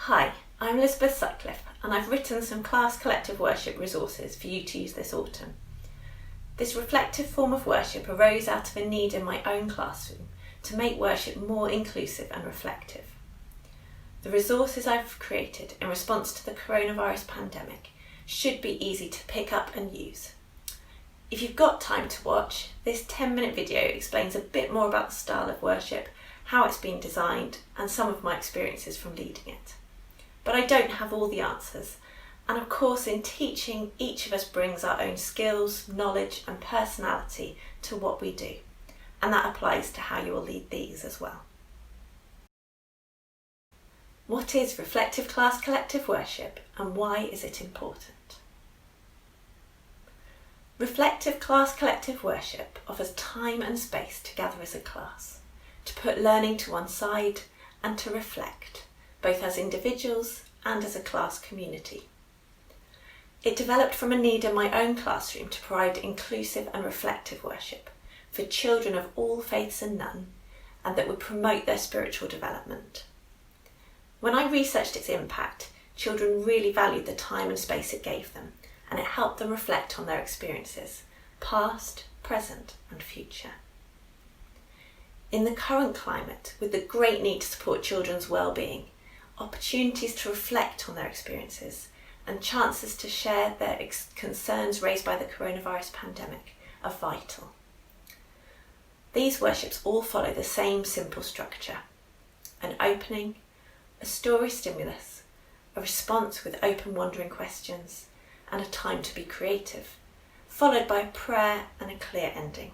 Hi, I'm Elisabeth and I've written some class collective worship resources for you to use this autumn. This reflective form of worship arose out of a need in my own classroom to make worship more inclusive and reflective. The resources I've created in response to the coronavirus pandemic should be easy to pick up and use. If you've got time to watch, this 10-minute video explains a bit more about the style of worship, how it's been designed, and some of my experiences from leading it. But I don't have all the answers, and of course in teaching each of us brings our own skills, knowledge and personality to what we do, and that applies to how you will lead these as well. What is reflective class collective worship and why is it important? Reflective class collective worship offers time and space to gather as a class, to put learning to one side and to reflect, both as individuals and as a class community. It developed from a need in my own classroom to provide inclusive and reflective worship for children of all faiths and none, and that would promote their spiritual development. When I researched its impact, children really valued the time and space it gave them, and it helped them reflect on their experiences, past, present and future. In the current climate, with the great need to support children's well-being, opportunities to reflect on their experiences and chances to share their concerns raised by the coronavirus pandemic are vital. These worships all follow the same simple structure: an opening, a story stimulus, a response with open wandering questions, and a time to be creative, followed by a prayer and a clear ending.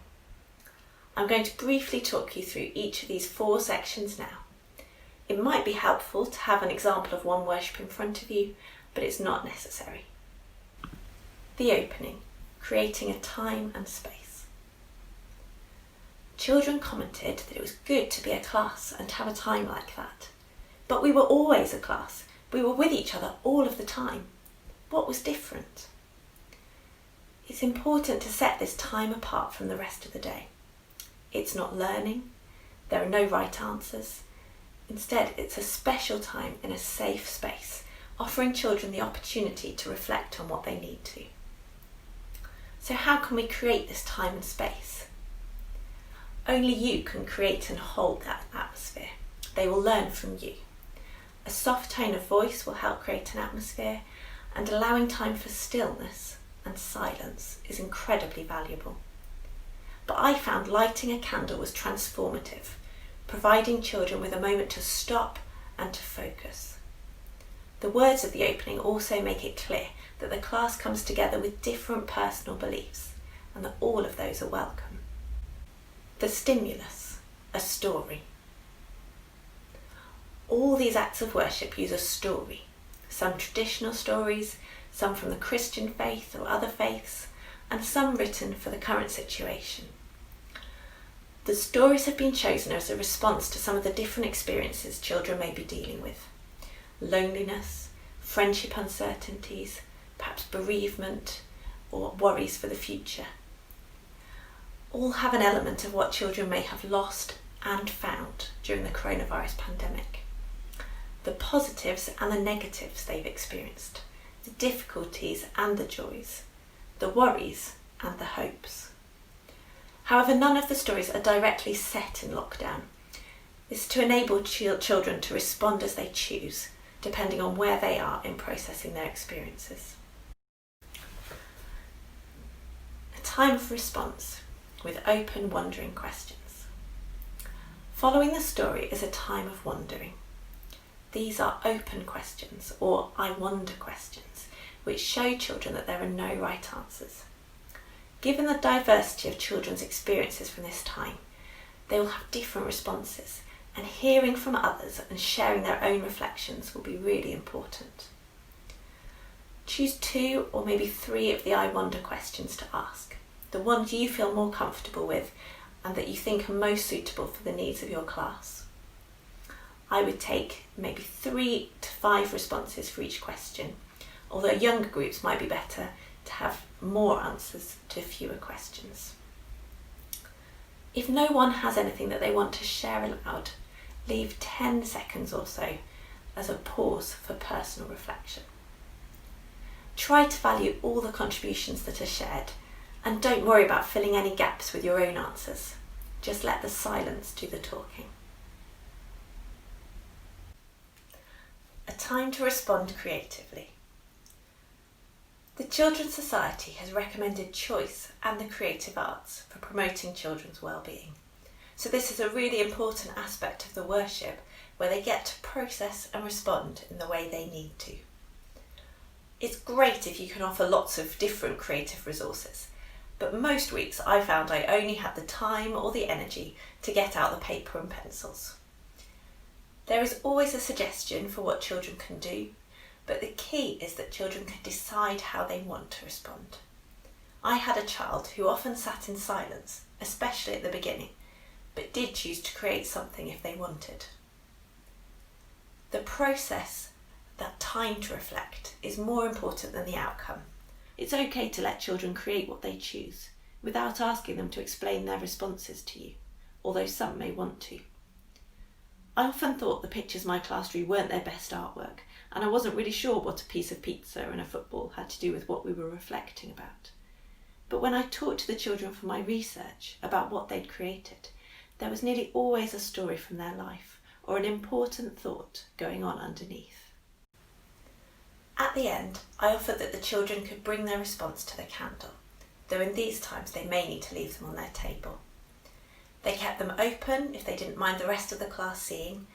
I'm going to briefly talk you through each of these 4 sections now. It might be helpful to have an example of one worship in front of you, but it's not necessary. The opening, creating a time and space. Children commented that it was good to be a class and to have a time like that. But we were always a class. We were with each other all of the time. What was different? It's important to set this time apart from the rest of the day. It's not learning. There are no right answers. Instead, it's a special time in a safe space, offering children the opportunity to reflect on what they need to. So how can we create this time and space? Only you can create and hold that atmosphere. They will learn from you. A soft tone of voice will help create an atmosphere, and allowing time for stillness and silence is incredibly valuable. But I found lighting a candle was transformative, providing children with a moment to stop and to focus. The words of the opening also make it clear that the class comes together with different personal beliefs and that all of those are welcome. The stimulus, a story. All these acts of worship use a story, some traditional stories, some from the Christian faith or other faiths, and some written for the current situation. The stories have been chosen as a response to some of the different experiences children may be dealing with: loneliness, friendship uncertainties, perhaps bereavement, or worries for the future. All have an element of what children may have lost and found during the coronavirus pandemic. The positives and the negatives they've experienced, the difficulties and the joys, the worries and the hopes. However, none of the stories are directly set in lockdown. It's to enable children to respond as they choose, depending on where they are in processing their experiences. A time of response with open, wondering questions. Following the story is a time of wondering. These are open questions, or I wonder questions, which show children that there are no right answers. Given the diversity of children's experiences from this time, they will have different responses, and hearing from others and sharing their own reflections will be really important. Choose 2 or maybe 3 of the I wonder questions to ask, the ones you feel more comfortable with and that you think are most suitable for the needs of your class. I would take maybe 3 to 5 responses for each question, although younger groups might be better to have more answers to fewer questions. If no one has anything that they want to share aloud, leave 10 seconds or so as a pause for personal reflection. Try to value all the contributions that are shared, and don't worry about filling any gaps with your own answers. Just let the silence do the talking. A time to respond creatively. The Children's Society has recommended choice and the creative arts for promoting children's well-being. So this is a really important aspect of the worship where they get to process and respond in the way they need to. It's great if you can offer lots of different creative resources, but most weeks I found I only had the time or the energy to get out the paper and pencils. There is always a suggestion for what children can do, but the key is that children can decide how they want to respond. I had a child who often sat in silence, especially at the beginning, but did choose to create something if they wanted. The process, that time to reflect, is more important than the outcome. It's okay to let children create what they choose, without asking them to explain their responses to you, although some may want to. I often thought the pictures my class drew weren't their best artwork, and I wasn't really sure what a piece of pizza and a football had to do with what we were reflecting about. But when I talked to the children for my research about what they'd created, there was nearly always a story from their life or an important thought going on underneath. At the end, I offered that the children could bring their response to the candle, though in these times they may need to leave them on their table. They kept them open if they didn't mind the rest of the class seeing,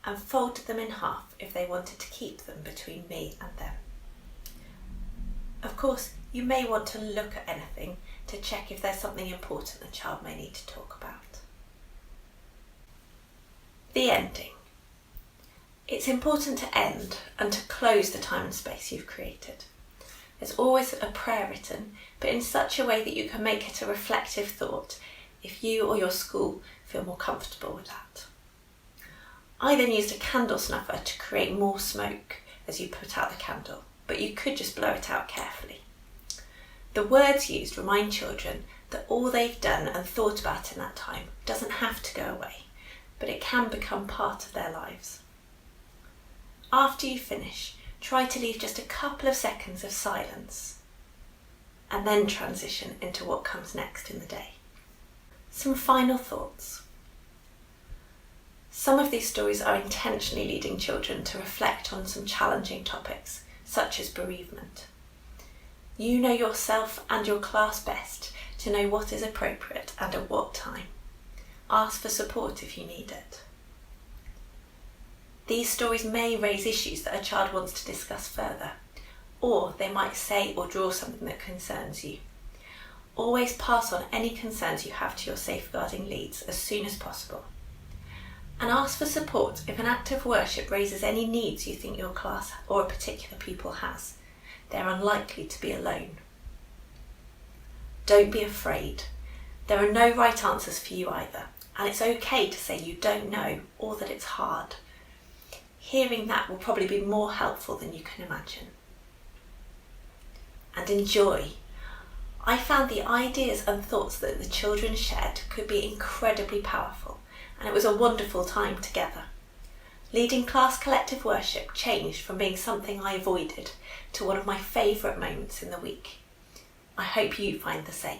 and folded them in half if they wanted to keep them between me and them. Of course, you may want to look at anything to check if there's something important the child may need to talk about. The ending. It's important to end and to close the time and space you've created. There's always a prayer written, but in such a way that you can make it a reflective thought if you or your school feel more comfortable with that. I then used a candle snuffer to create more smoke as you put out the candle, but you could just blow it out carefully. The words used remind children that all they've done and thought about in that time doesn't have to go away, but it can become part of their lives. After you finish, try to leave just a couple of seconds of silence and then transition into what comes next in the day. Some final thoughts. Some of these stories are intentionally leading children to reflect on some challenging topics, such as bereavement. You know yourself and your class best to know what is appropriate and at what time. Ask for support if you need it. These stories may raise issues that a child wants to discuss further, or they might say or draw something that concerns you. Always pass on any concerns you have to your safeguarding leads as soon as possible. And ask for support if an act of worship raises any needs you think your class or a particular pupil has. They're unlikely to be alone. Don't be afraid. There are no right answers for you either, and it's okay to say you don't know or that it's hard. Hearing that will probably be more helpful than you can imagine. And enjoy. I found the ideas and thoughts that the children shared could be incredibly powerful, and it was a wonderful time together. Leading class collective worship changed from being something I avoided to one of my favourite moments in the week. I hope you find the same.